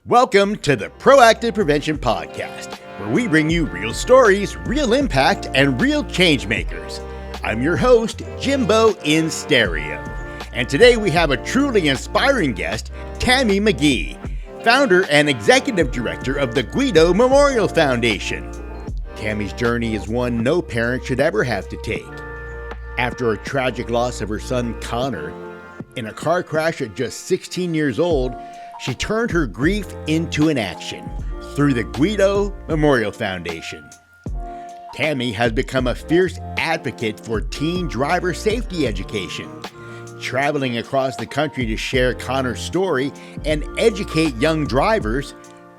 Welcome to the Proactive Prevention Podcast, where we bring you real stories, real impact, and real change makers. I'm your host, Jimbo in Stereo. And today we have a truly inspiring guest, Tammy McGee, founder and executive director of the Gweedo Memorial Foundation. Tammy's journey is one no parent should ever have to take. After a tragic loss of her son, Conner, in a car crash at just 16 years old, she turned her grief into an action through the Gweedo Memorial Foundation. Tammy has become a fierce advocate for teen driver safety education, traveling across the country to share Conner's story and educate young drivers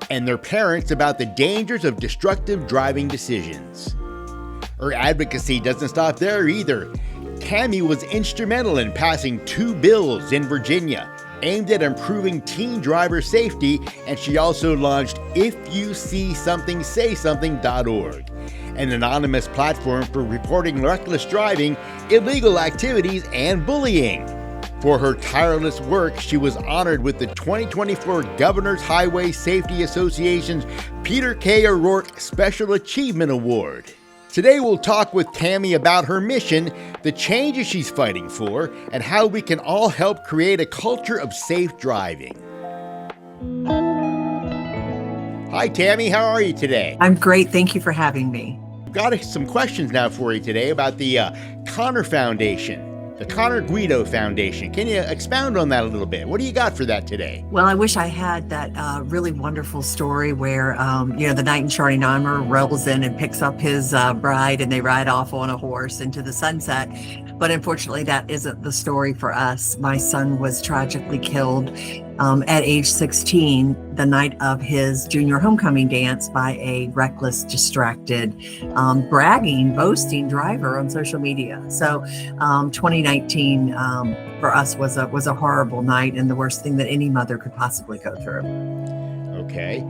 and their parents about the dangers of destructive driving decisions. Her advocacy doesn't stop there either. Tammy was instrumental in passing 2 bills in Virginia aimed at improving teen driver safety, and she also launched ifyouseesomething.org, an anonymous platform for reporting reckless driving, illegal activities, and bullying. For her tireless work, she was honored with the 2024 Governor's Highway Safety Association's Peter K. O'Rourke Special Achievement Award. Today we'll talk with Tammy about her mission, the changes she's fighting for, and how we can all help create a culture of safe driving. Hi Tammy, how are you today? I'm great, thank you for having me. Got some questions now for you today about the Conner Foundation. The Conner Gweedo Foundation. Can you expound on that a little bit? What do you got for that today? Well, I wish I had that really wonderful story where, the knight in shining armor rolls in and picks up his bride and they ride off on a horse into the sunset. But unfortunately, that isn't the story for us. My son was tragically killed at age 16, the night of his junior homecoming dance, by a reckless, distracted, boasting driver on social media. So 2019 for us was a horrible night and the worst thing that any mother could possibly go through. Okay.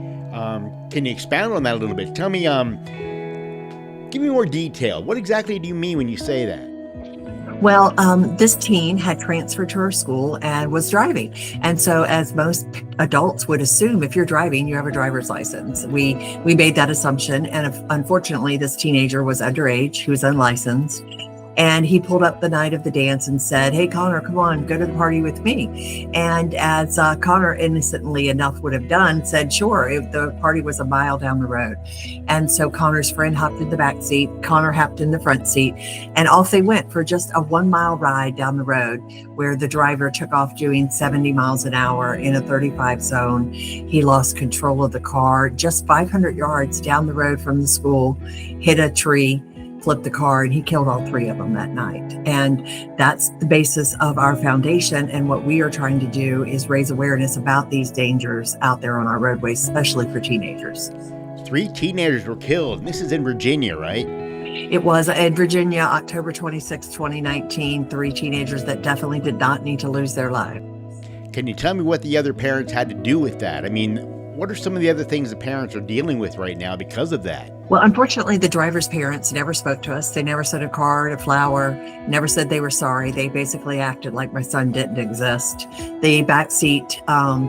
Can you expound on that a little bit? Tell me, give me more detail. What exactly do you mean when you say that? Well, this teen had transferred to our school and was driving. And so as most adults would assume, if you're driving, you have a driver's license. We made that assumption. And unfortunately, this teenager was underage. He was unlicensed. And he pulled up the night of the dance and said, "Hey, Conner, come on, go to the party with me." And as Conner innocently enough would have done, said, "Sure." The party was a mile down the road. And so Conner's friend hopped in the back seat, Conner hopped in the front seat, and off they went for just a 1-mile ride down the road where the driver took off doing 70 miles an hour in a 35 zone. He lost control of the car just 500 yards down the road from the school, hit a tree, flipped the car, and he killed all 3 of them that night. And that's the basis of our foundation. And what we are trying to do is raise awareness about these dangers out there on our roadways, especially for teenagers. 3 teenagers were killed. This is in Virginia, right? It was in Virginia, October 26, 2019, 3 teenagers that definitely did not need to lose their lives. Can you tell me what the other parents had to do with that? I mean, what are some of the other things the parents are dealing with right now because of that? Well, unfortunately, the driver's parents never spoke to us. They never sent a card, a flower, never said they were sorry. They basically acted like my son didn't exist. The backseat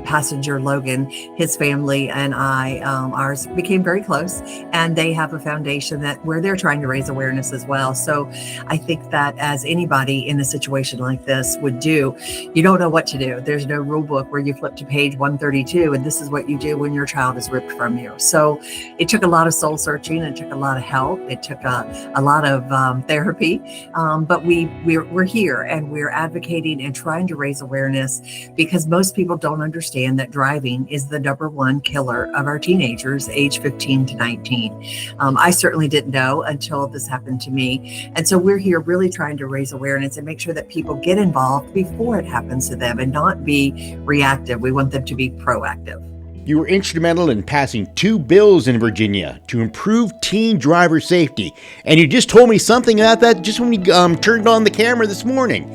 passenger, Logan, his family and I, ours became very close, and they have a foundation where they're trying to raise awareness as well. So I think that as anybody in a situation like this would do, you don't know what to do. There's no rule book where you flip to page 132 and this is what you do when your child is ripped from you. So it took a lot of soul searching. It took a lot of help. It took a lot of therapy. But we're here and we're advocating and trying to raise awareness because most people don't understand that driving is the #1 killer of our teenagers, age 15 to 19. I certainly didn't know until this happened to me. And so we're here really trying to raise awareness and make sure that people get involved before it happens to them and not be reactive. We want them to be proactive. You were instrumental in passing 2 bills in Virginia to improve teen driver safety. And you just told me something about that just when we turned on the camera this morning.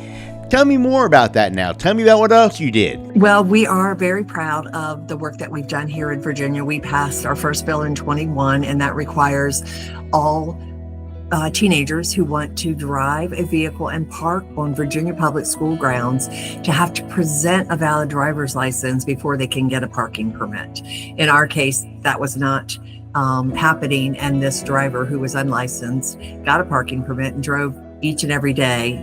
Tell me more about that now. Tell me about what else you did. Well, we are very proud of the work that we've done here in Virginia. We passed our first bill in 21, and that requires all teenagers who want to drive a vehicle and park on Virginia public school grounds to have to present a valid driver's license before they can get a parking permit. In our case, that was not happening, and this driver who was unlicensed got a parking permit and drove each and every day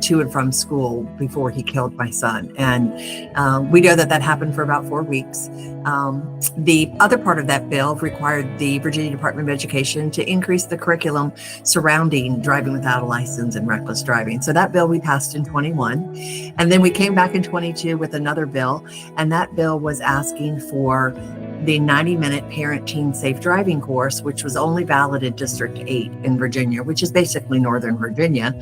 to and from school before he killed my son. And we know that happened for about 4 weeks. The other part of that bill required the Virginia Department of Education to increase the curriculum surrounding driving without a license and reckless driving. So that bill we passed in 21. And then we came back in 22 with another bill, and that bill was asking for the 90-minute parent-teen safe driving course, which was only valid in District 8 in Virginia, which is basically Northern Virginia.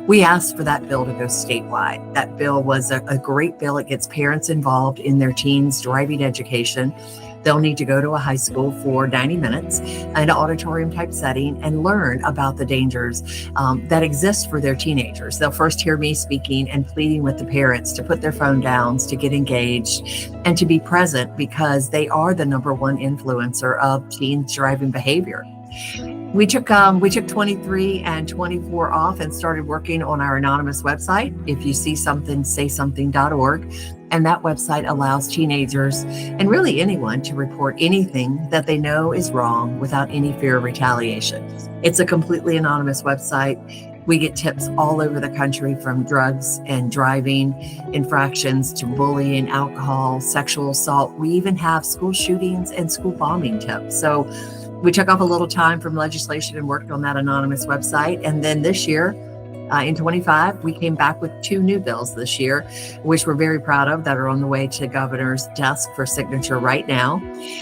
We asked for that bill to go statewide. That bill was a great bill. It gets parents involved in their teens' driving education. They'll need to go to a high school for 90 minutes, an auditorium type setting, and learn about the dangers that exist for their teenagers. They'll first hear me speaking and pleading with the parents to put their phone down, to get engaged, and to be present, because they are the number one influencer of teens' driving behavior. We took 23 and 24 off and started working on our anonymous website. If you see something, say something.org. And that website allows teenagers and really anyone to report anything that they know is wrong without any fear of retaliation. It's a completely anonymous website. We get tips all over the country, from drugs and driving infractions to bullying, alcohol, sexual assault. We even have school shootings and school bombing tips. So we took off a little time from legislation and worked on that anonymous website. And then this year, in 25, we came back with 2 new bills this year, which we're very proud of, that are on the way to governor's desk for signature right now.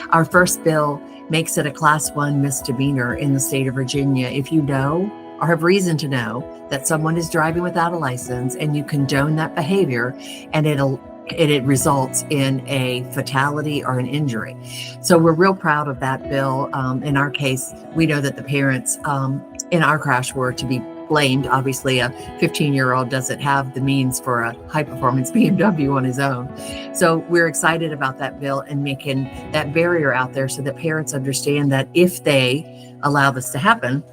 Our first bill makes it a Class 1 misdemeanor in the state of Virginia if you know or have reason to know that someone is driving without a license and you condone that behavior, and it results in a fatality or an injury. So we're real proud of that bill. In our case, we know that the parents in our crash were to be blamed. Obviously, a 15-year-old doesn't have the means for a high-performance BMW on his own. So we're excited about that bill and making that barrier out there so that parents understand that if they allow this to happen,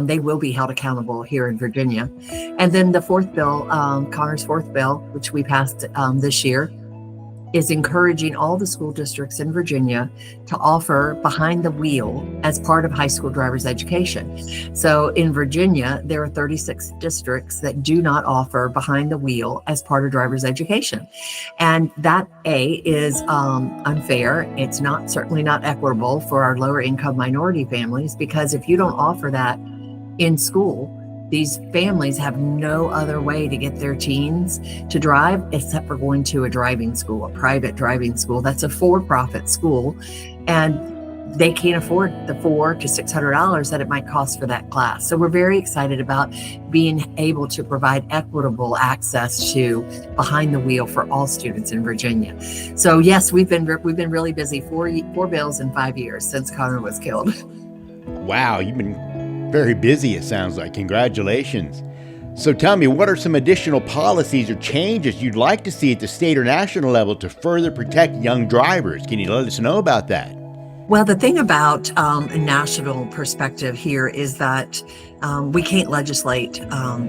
they will be held accountable here in Virginia. And then the fourth bill, Conner's fourth bill, which we passed this year, is encouraging all the school districts in Virginia to offer behind the wheel as part of high school driver's education. So in Virginia, there are 36 districts that do not offer behind the wheel as part of driver's education. And that is unfair. It's certainly not equitable for our lower income minority families, because if you don't offer that in school, these families have no other way to get their teens to drive except for going to a driving school, a private driving school. That's a for-profit school, and they can't afford the $400 to $600 that it might cost for that class. So we're very excited about being able to provide equitable access to behind the wheel for all students in Virginia. So yes, we've been really busy. Four bills in 5 years since Conner was killed. Wow, you've been very busy, it sounds like. Congratulations. So tell me, what are some additional policies or changes you'd like to see at the state or national level to further protect young drivers? Can you let us know about that? Well, the thing about a national perspective here is that we can't legislate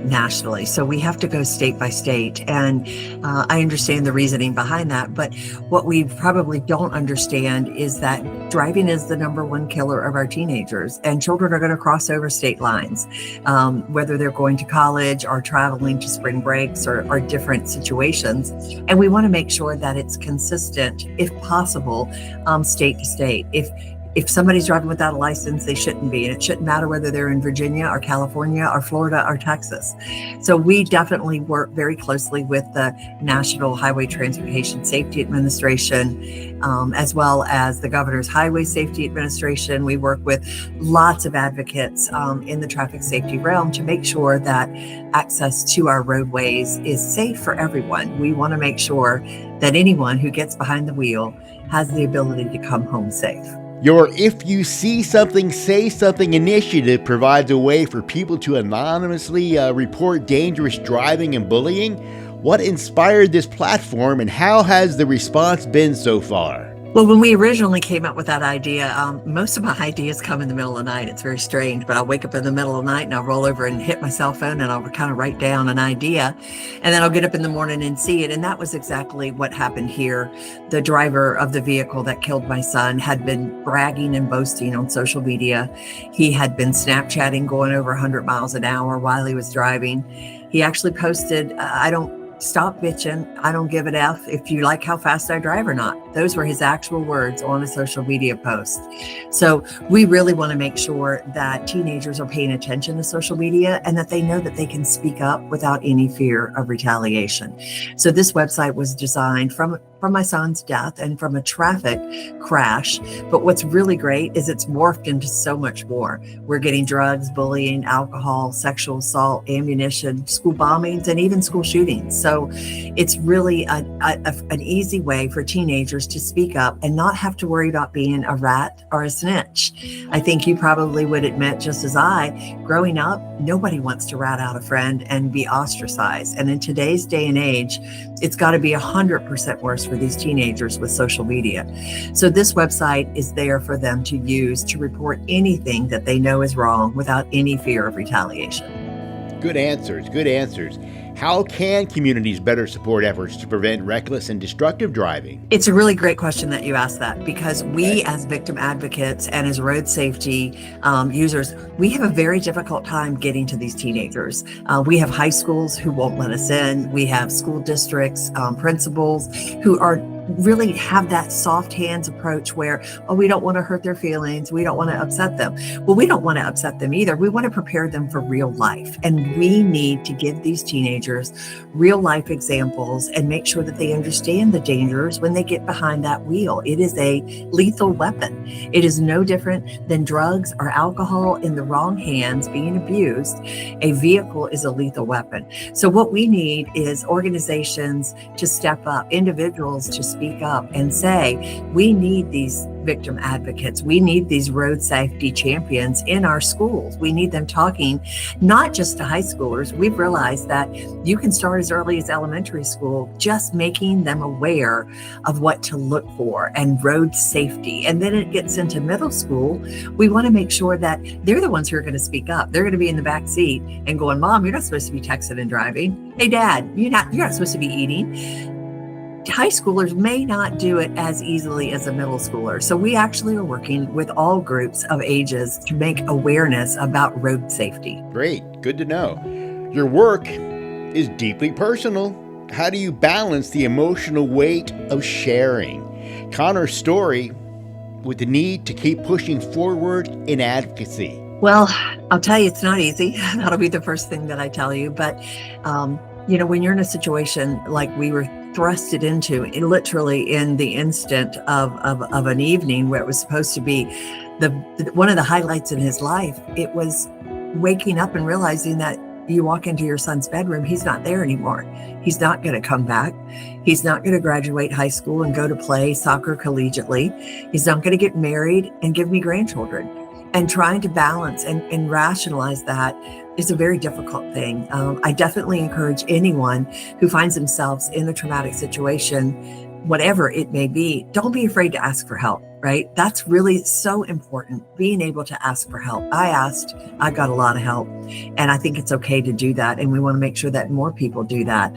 nationally, so we have to go state by state. And I understand the reasoning behind that, but what we probably don't understand is that driving is the number one killer of our teenagers, and children are going to cross over state lines, whether they're going to college or traveling to spring breaks or different situations. And we want to make sure that it's consistent, if possible, state to state. If somebody's driving without a license, they shouldn't be. And it shouldn't matter whether they're in Virginia or California or Florida or Texas. So we definitely work very closely with the National Highway Transportation Safety Administration, as well as the Governor's Highway Safety Administration. We work with lots of advocates in the traffic safety realm to make sure that access to our roadways is safe for everyone. We want to make sure that anyone who gets behind the wheel has the ability to come home safe. Your If You See Something, Say Something initiative provides a way for people to anonymously report dangerous driving and bullying. What inspired this platform, and how has the response been so far? Well, when we originally came up with that idea, most of my ideas come in the middle of the night. It's very strange, but I'll wake up in the middle of the night and I'll roll over and hit my cell phone and I'll kind of write down an idea, and then I'll get up in the morning and see it. And that was exactly what happened here. The driver of the vehicle that killed my son had been bragging and boasting on social media. He had been Snapchatting going over 100 miles an hour while he was driving. He actually posted, I don't stop bitching. I don't give an F if you like how fast I drive or not. Those were his actual words on a social media post. So we really want to make sure that teenagers are paying attention to social media and that they know that they can speak up without any fear of retaliation. So this website was designed from my son's death and from a traffic crash. But what's really great is it's morphed into so much more. We're getting drugs, bullying, alcohol, sexual assault, ammunition, school bombings, and even school shootings. So it's really an easy way for teenagers to speak up and not have to worry about being a rat or a snitch. I think you probably would admit, just as I, growing up, nobody wants to rat out a friend and be ostracized. And in today's day and age, it's got to be 100% worse for these teenagers with social media. So this website is there for them to use to report anything that they know is wrong without any fear of retaliation. Good answers, good answers. How can communities better support efforts to prevent reckless and destructive driving? It's a really great question that you asked that, because we as victim advocates and as road safety users, we have a very difficult time getting to these teenagers. We have high schools who won't let us in. We have school districts, principals who are really have that soft hands approach where, oh, we don't want to hurt their feelings. We don't want to upset them. Well, we don't want to upset them either. We want to prepare them for real life. And we need to give these teenagers real life examples and make sure that they understand the dangers when they get behind that wheel. It is a lethal weapon. It is no different than drugs or alcohol in the wrong hands being abused. A vehicle is a lethal weapon. So what we need is organizations to step up, individuals to speak up and say, we need these victim advocates. We need these road safety champions in our schools. We need them talking not just to high schoolers. We've realized that you can start as early as elementary school, just making them aware of what to look for and road safety. And then it gets into middle school. We want to make sure that they're the ones who are going to speak up. They're going to be in the back seat and going, Mom, you're not supposed to be texting and driving. Hey, Dad, you're not supposed to be eating. High schoolers may not do it as easily as a middle schooler. So we actually are working with all groups of ages to make awareness about road safety. Great. Good to know. Your work is deeply personal. How do you balance the emotional weight of sharing Conner's story with the need to keep pushing forward in advocacy? Well, I'll tell you, it's not easy. That'll be the first thing that I tell you. But, when you're in a situation like we were thrusted into, literally in the instant of an evening where it was supposed to be one of the highlights in his life, it was waking up and realizing that you walk into your son's bedroom, he's not there anymore. He's not going to come back. He's not going to graduate high school and go to play soccer collegiately. He's not going to get married and give me grandchildren. And trying to balance and rationalize that is a very difficult thing. I definitely encourage anyone who finds themselves in a traumatic situation, whatever it may be, don't be afraid to ask for help, right? That's really so important, being able to ask for help. I asked, I got a lot of help, and I think it's okay to do that. And we want to make sure that more people do that.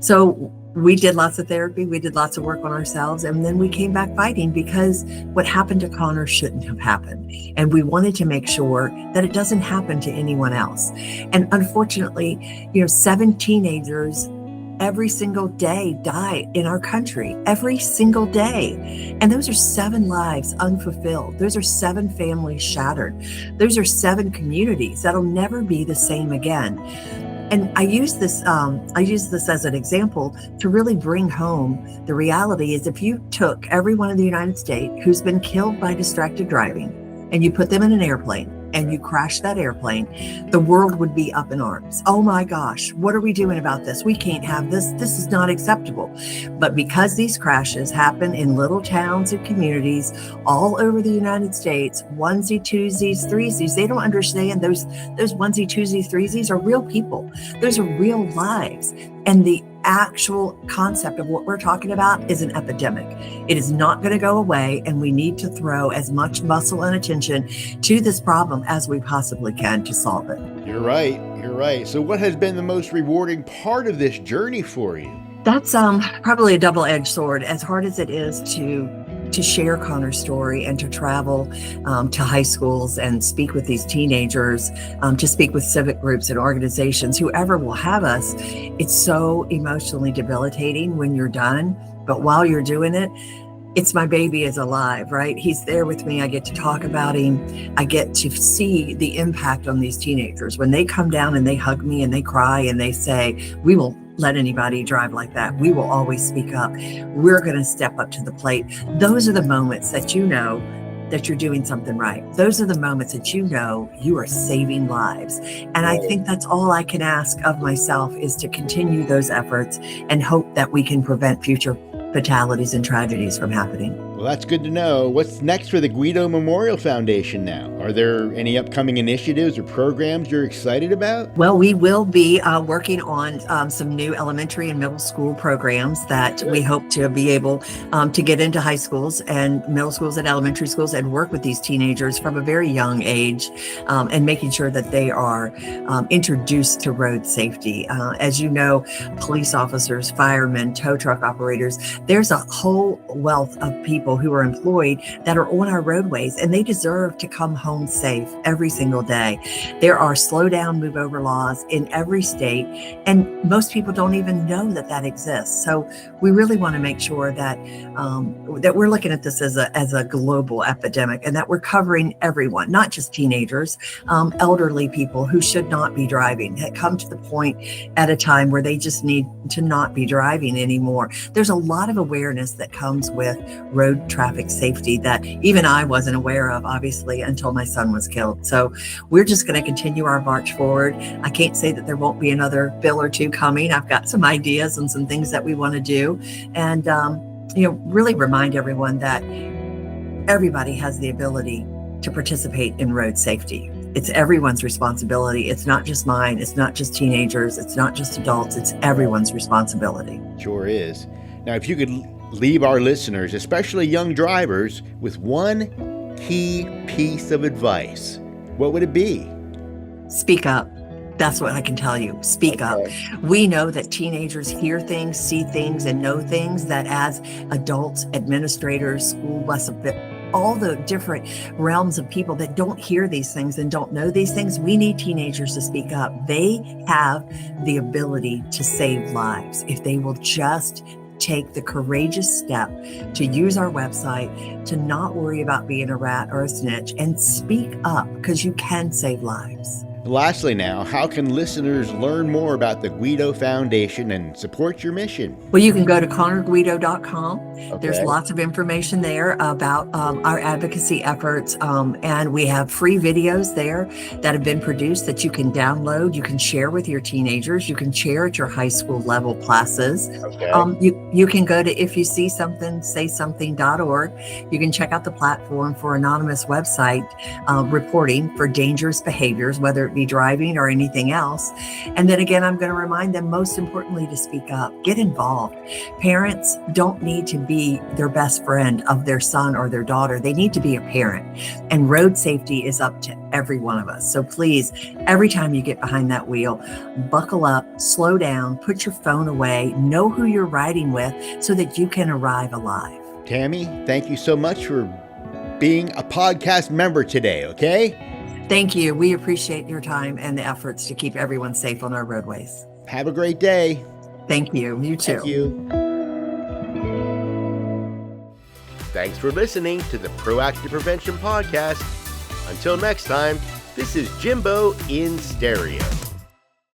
So we did lots of therapy. We did lots of work on ourselves. And then we came back fighting because what happened to Conner shouldn't have happened. And we wanted to make sure that it doesn't happen to anyone else. And unfortunately, 7 teenagers every single day die in our country, every single day. And those are 7 lives unfulfilled. Those are 7 families shattered. Those are 7 communities that'll never be the same again. And I use this as an example to really bring home the reality is if you took everyone in the United States who's been killed by distracted driving and you put them in an airplane and you crash that airplane, the world would be up in arms. Oh my gosh, what are we doing about this? We can't have this. This is not acceptable. But because these crashes happen in little towns and communities all over the United States, onesie, twosies, threesies, they don't understand those onesie, twosies, threesies are real people. Those are real lives. And the actual concept of what we're talking about is an epidemic. It is not going to go away, and we need to throw as much muscle and attention to this problem as we possibly can to solve it. You're right. You're right. So what has been the most rewarding part of this journey for you? That's probably a double-edged sword. As hard as it is to share Conner's story and to travel to high schools and speak with these teenagers, to speak with civic groups and organizations, whoever will have us, it's so emotionally debilitating when you're done. But while you're doing it, it's my baby is alive, right? He's there with me. I get to talk about him. I get to see the impact on these teenagers. When they come down and they hug me and they cry and they say, we won't let anybody drive like that. We will always speak up. We're going to step up to the plate. Those are the moments that you know that you're doing something right. Those are the moments that you know you are saving lives. And I think that's all I can ask of myself, is to continue those efforts and hope that we can prevent future fatalities and tragedies from happening. Well, that's good to know. What's next for the Gweedo Memorial Foundation now? Are there any upcoming initiatives or programs you're excited about? Well, we will be working on some new elementary and middle school programs that we hope to be able to get into high schools and middle schools and elementary schools and work with these teenagers from a very young age, and making sure that they are introduced to road safety. As you know, police officers, firemen, tow truck operators, there's a whole wealth of people who are employed that are on our roadways, and they deserve to come home safe every single day. There are slow down, move over laws in every state, and most people don't even know that that exists. So we really want to make sure that that we're looking at this as a global epidemic, and that we're covering everyone, not just teenagers, elderly people who should not be driving, that come to the point at a time where they just need to not be driving anymore. There's a lot of awareness that comes with road traffic safety that even I wasn't aware of, obviously, until my son was killed. So we're just going to continue our march forward. I can't say that there won't be another bill or two coming. I've got some ideas and some things that we want to do, and really remind everyone that everybody has the ability to participate in road safety. It's everyone's responsibility. It's not just mine. It's not just teenagers. It's not just adults. It's everyone's responsibility. Sure is. Now, if you could leave our listeners, especially young drivers, with one key piece of advice, what would it be? Speak up. That's what I can tell you. Speak up. We know that teenagers hear things, see things, and know things that as adults, administrators, school bus, all the different realms of people that don't hear these things and don't know these things, we need teenagers to speak up. They have the ability to save lives if they will just take the courageous step to use our website, to not worry about being a rat or a snitch, and speak up, because you can save lives. Lastly now, how can listeners learn more about the Gweedo Foundation and support your mission? Well, you can go to connergweedo.com. Okay. There's lots of information there about our advocacy efforts, and we have free videos there that have been produced that you can download. You can share with your teenagers. You can share at your high school level classes. Okay. You can go to ifyousee-something-say-something.org. You can check out the platform for anonymous website reporting for dangerous behaviors, whether it be driving or anything else. And then again, I'm going to remind them, most importantly, to speak up, get involved. Parents don't need to be their best friend of their son or their daughter. They need to be a parent. And road safety is up to every one of us. So please, every time you get behind that wheel, buckle up, slow down, put your phone away, know who you're riding with so that you can arrive alive. Tammy, thank you so much for being a podcast member today, okay? Thank you. We appreciate your time and the efforts to keep everyone safe on our roadways. Have a great day. Thank you. You too. Thank you. Thanks for listening to the Proactive Prevention Podcast. Until next time, this is Jimbo in Stereo.